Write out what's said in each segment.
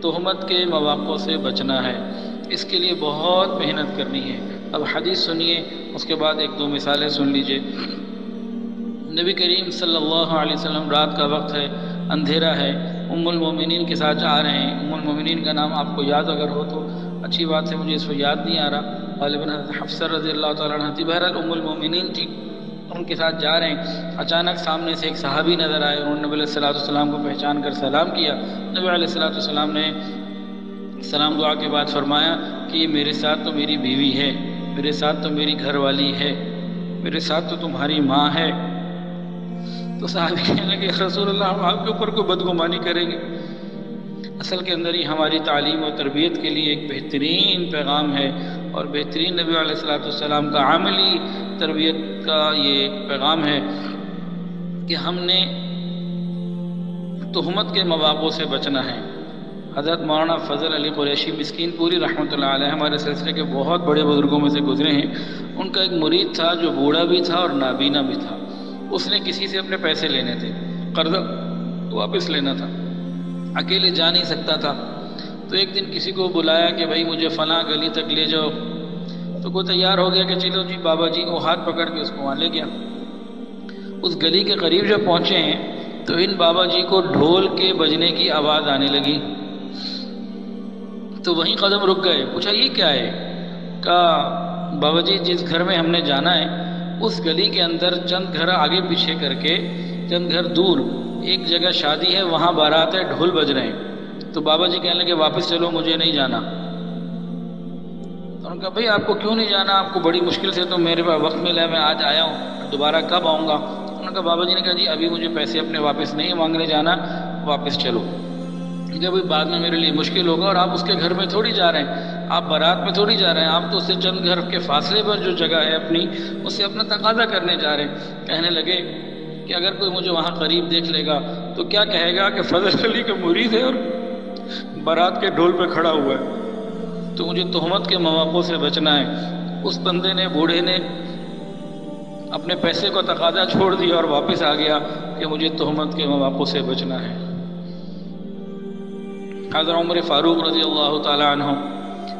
تہمت کے مواقع سے بچنا ہے، اس کے لیے بہت محنت کرنی ہے۔ اب حدیث سنیے، اس کے بعد ایک دو مثالیں سن لیجئے۔ نبی کریم صلی اللہ علیہ وسلم، رات کا وقت ہے، اندھیرا ہے، ام المومنین کے ساتھ جا رہے ہیں۔ ام المومنین کا نام آپ کو یاد اگر ہو تو اچھی بات ہے، مجھے اس وقت یاد نہیں آ رہا، غالباً حفصہ رضی اللہ تعالیٰ عنہ تھی، بہرحال ام المومنین تھی، ان کے ساتھ جا رہے ہیں۔ اچانک سامنے سے ایک صحابی نظر آئے، انہوں نے نبی علیہ السلام کو پہچان کر سلام کیا۔ نبی علیہ السلام نے سلام دعا کے بعد فرمایا کہ یہ میرے ساتھ تو میری بیوی ہے، میرے ساتھ تو میری گھر والی ہے، میرے ساتھ تو تمہاری ماں ہے۔ تو صحابی کہنے لگے رسول اللہ، ہم آپ کے اوپر کوئی بدگمانی کریں گے؟ اصل کے اندر ہی ہماری تعلیم و تربیت کے لیے ایک بہترین پیغام ہے، اور بہترین نبی علیہ السلام کا عملی تربیت کا یہ پیغام ہے کہ ہم نے تہمت کے مواقع سے بچنا ہے۔ حضرت مولانا فضل علی قریشی مسکین پوری رحمۃ اللہ علیہ ہمارے سلسلے کے بہت بڑے بزرگوں میں سے گزرے ہیں۔ ان کا ایک مرید تھا جو بوڑھا بھی تھا اور نابینا بھی تھا۔ اس نے کسی سے اپنے پیسے لینے تھے، قرضہ واپس لینا تھا، اکیلے جا نہیں سکتا تھا۔ تو ایک دن کسی کو بلایا کہ بھائی مجھے فلاں گلی تک لے جاؤ، تو کوئی تیار ہو گیا کہ چلو جی بابا جی، وہ ہاتھ پکڑ کے اس کو وہاں لے گیا۔ اس گلی کے قریب جب پہنچے ہیں تو ان بابا جی کو ڈھول کے بجنے کی آواز آنے لگی، تو وہیں قدم رک گئے۔ پوچھا یہ کیا ہے؟ کہا بابا جی جس گھر میں ہم نے جانا ہے اس گلی کے اندر چند گھر آگے پیچھے کر کے چند گھر دور ایک جگہ شادی ہے، وہاں بارات ہے، ڈھول بج رہے ہیں۔ تو بابا جی کہنے لگے واپس چلو، مجھے نہیں جانا۔ تو انہوں نے کہا بھئی آپ کو کیوں نہیں جانا؟ آپ کو بڑی مشکل سے تو میرے پاس وقت ملا ہے، میں آج آیا ہوں، دوبارہ کب آؤں گا؟ انہوں نے کہا بابا جی نے کہا جی ابھی مجھے پیسے اپنے واپس نہیں مانگنے جانا، واپس چلو، کہ بھئی بعد میں میرے لیے مشکل ہوگا، اور آپ اس کے گھر میں تھوڑی جا رہے ہیں، آپ بارات میں تھوڑی جا رہے ہیں، آپ تو اس سے چند گھر کے فاصلے پر جو جگہ ہے اپنی، اس سے اپنا تقاضا کرنے جا رہے ہیں۔ کہنے لگے کہ اگر کوئی مجھے وہاں قریب دیکھ لے گا تو کیا کہے گا کہ فضل علی کا مرید ہے اور بارات کے ڈھول پہ کھڑا ہوا ہے۔ تو مجھے تہمت کے مواقع سے بچنا ہے۔ اس بندے نے، بوڑھے نے اپنے پیسے کو تقاضا چھوڑ دیا اور واپس آ گیا کہ مجھے تہمت کے مواقع سے بچنا ہے۔ حضرت عمر فاروق رضی اللہ تعالیٰ عنہ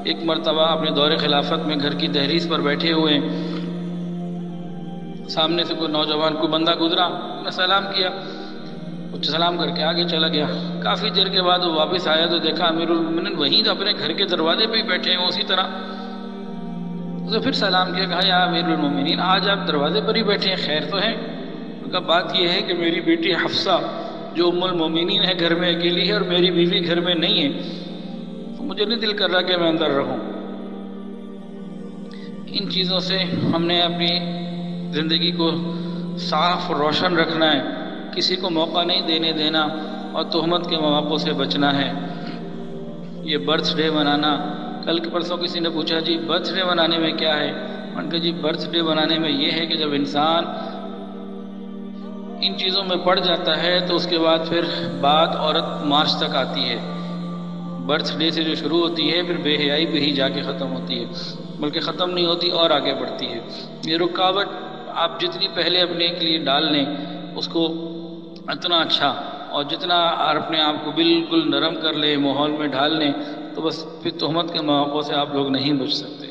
ایک مرتبہ اپنے دور خلافت میں گھر کی دہلیز پر بیٹھے ہوئے، سامنے سے کوئی نوجوان، کوئی بندہ گزرا، نے سلام کیا، کچھ سلام کر کے آگے چلا گیا۔ کافی دیر کے بعد وہ واپس آیا تو دیکھا امیر المومنین وہیں تو اپنے گھر کے دروازے پہ ہی بیٹھے ہیں اسی طرح۔ اسے پھر سلام کیا، کہا یا امیر المومنین آج آپ دروازے پر ہی بیٹھے ہیں، خیر تو ہے؟ ان کا بات یہ ہے کہ میری بیٹی حفصہ جو ام المومنین ہے گھر میں اکیلی ہے اور میری بیوی گھر میں نہیں ہے، تو مجھے نہیں دل کر رہا کہ میں اندر رہوں۔ ان چیزوں سے ہم نے اپنی زندگی کو صاف اور روشن رکھنا ہے، کسی کو موقع نہیں دینے دینا، اور تہمت کے مواقع سے بچنا ہے۔ یہ برتھ ڈے منانا، کل کے پرسوں کسی نے پوچھا جی برتھ ڈے منانے میں کیا ہے؟ میں نے کہا جی برتھ ڈے منانے میں یہ ہے کہ جب انسان ان چیزوں میں پڑ جاتا ہے تو اس کے بعد پھر بات عورت مارچ تک آتی ہے۔ برتھ ڈے سے جو شروع ہوتی ہے پھر بے حیائی پہ ہی جا کے ختم ہوتی ہے، بلکہ ختم نہیں ہوتی اور آگے بڑھتی ہے۔ یہ رکاوٹ آپ جتنی پہلے اپنے کے لیے ڈال لیں اس کو اتنا اچھا، اور جتنا اپنے آپ کو بالکل نرم کر لیں، ماحول میں ڈھال لیں، تو بس پھر تہمت کے مواقع سے آپ لوگ نہیں بچ سکتے۔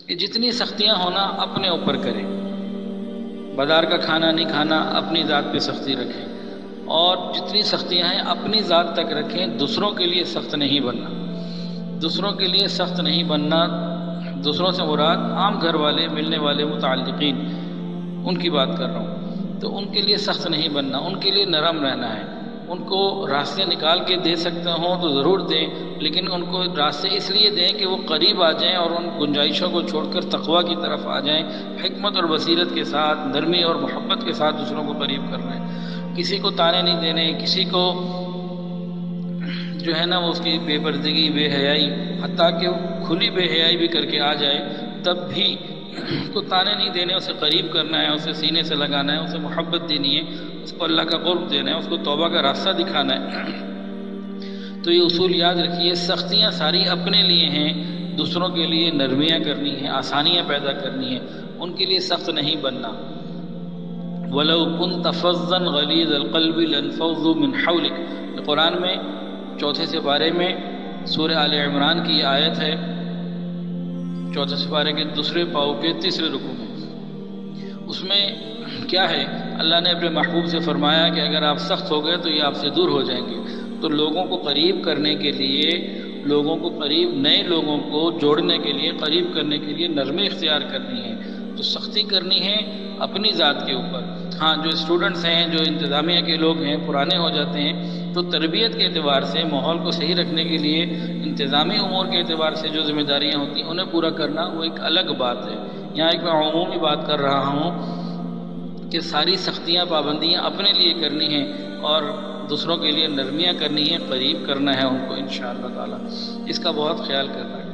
یہ جتنی سختیاں ہونا اپنے اوپر کریں، بازار کا کھانا نہیں کھانا، اپنی ذات پہ سختی رکھیں، اور جتنی سختیاں ہیں اپنی ذات تک رکھیں، دوسروں کے لیے سخت نہیں بننا۔ دوسروں کے لیے سخت نہیں بننا، دوسروں سے مراد عام گھر والے، ملنے والے، متعلقین، ان کی بات کر رہا ہوں۔ تو ان کے لیے سخت نہیں بننا، ان کے لیے نرم رہنا ہے۔ ان کو راستے نکال کے دے سکتے ہوں تو ضرور دیں، لیکن ان کو راستے اس لیے دیں کہ وہ قریب آ جائیں اور ان گنجائشوں کو چھوڑ کر تقویٰ کی طرف آ جائیں، حکمت اور بصیرت کے ساتھ، نرمی اور محبت کے ساتھ دوسروں کو قریب کر رہے ہیں۔ کسی کو تانے نہیں دینے، کسی کو جو ہے نا وہ اس کی بے پردگی، بے حیائی، حتیٰ کہ کھلی بے حیائی بھی کر کے آ جائے تب بھی اس کو تانے نہیں دینے، اسے قریب کرنا ہے، اسے سینے سے لگانا ہے، اسے محبت دینی ہے، اس کو اللہ کا قرب دینا ہے، اس کو توبہ کا راستہ دکھانا ہے۔ تو یہ اصول یاد رکھیے، سختیاں ساری اپنے لیے ہیں، دوسروں کے لیے نرمیاں کرنی ہیں، آسانیاں پیدا کرنی ہیں، ان کے لیے سخت نہیں بننا۔ وَلَوْ كُنْتَ فَظًّا غَلِيظَ الْقَلْبِ لَانفَضُّوا مِنْ حَوْلِكَ، قرآن میں چوتھے سپارے میں سورہ آل عمران کی یہ آیت ہے 4 سپارے کے 2 پاؤ کے 3 رکوع میں۔ اس میں کیا ہے، اللہ نے اپنے محبوب سے فرمایا کہ اگر آپ سخت ہو گئے تو یہ آپ سے دور ہو جائیں گے۔ تو لوگوں کو قریب کرنے کے لیے، لوگوں کو قریب، نئے لوگوں کو جوڑنے کے لیے، قریب کرنے کے لیے نرمی اختیار کرنی ہے، تو سختی کرنی ہے اپنی ذات کے اوپر۔ ہاں، جو اسٹوڈنٹس ہیں، جو انتظامیہ کے لوگ ہیں، پرانے ہو جاتے ہیں، تو تربیت کے اعتبار سے، ماحول کو صحیح رکھنے کے لیے، انتظامی امور کے اعتبار سے جو ذمہ داریاں ہوتی ہیں انہیں پورا کرنا وہ ایک الگ بات ہے۔ یہاں ایک میں عمومی بات کر رہا ہوں کہ ساری سختیاں، پابندیاں اپنے لیے کرنی ہیں اور دوسروں کے لیے نرمیاں کرنی ہیں، قریب کرنا ہے ان کو انشاءاللہ تعالی۔ اس کا بہت خیال کرنا ہے۔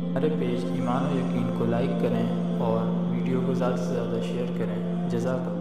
ہمارے پیج ایمان و یقین کو لائک کریں اور ویڈیو کو زیادہ سے زیادہ شیئر کریں۔ جزاک اللہ۔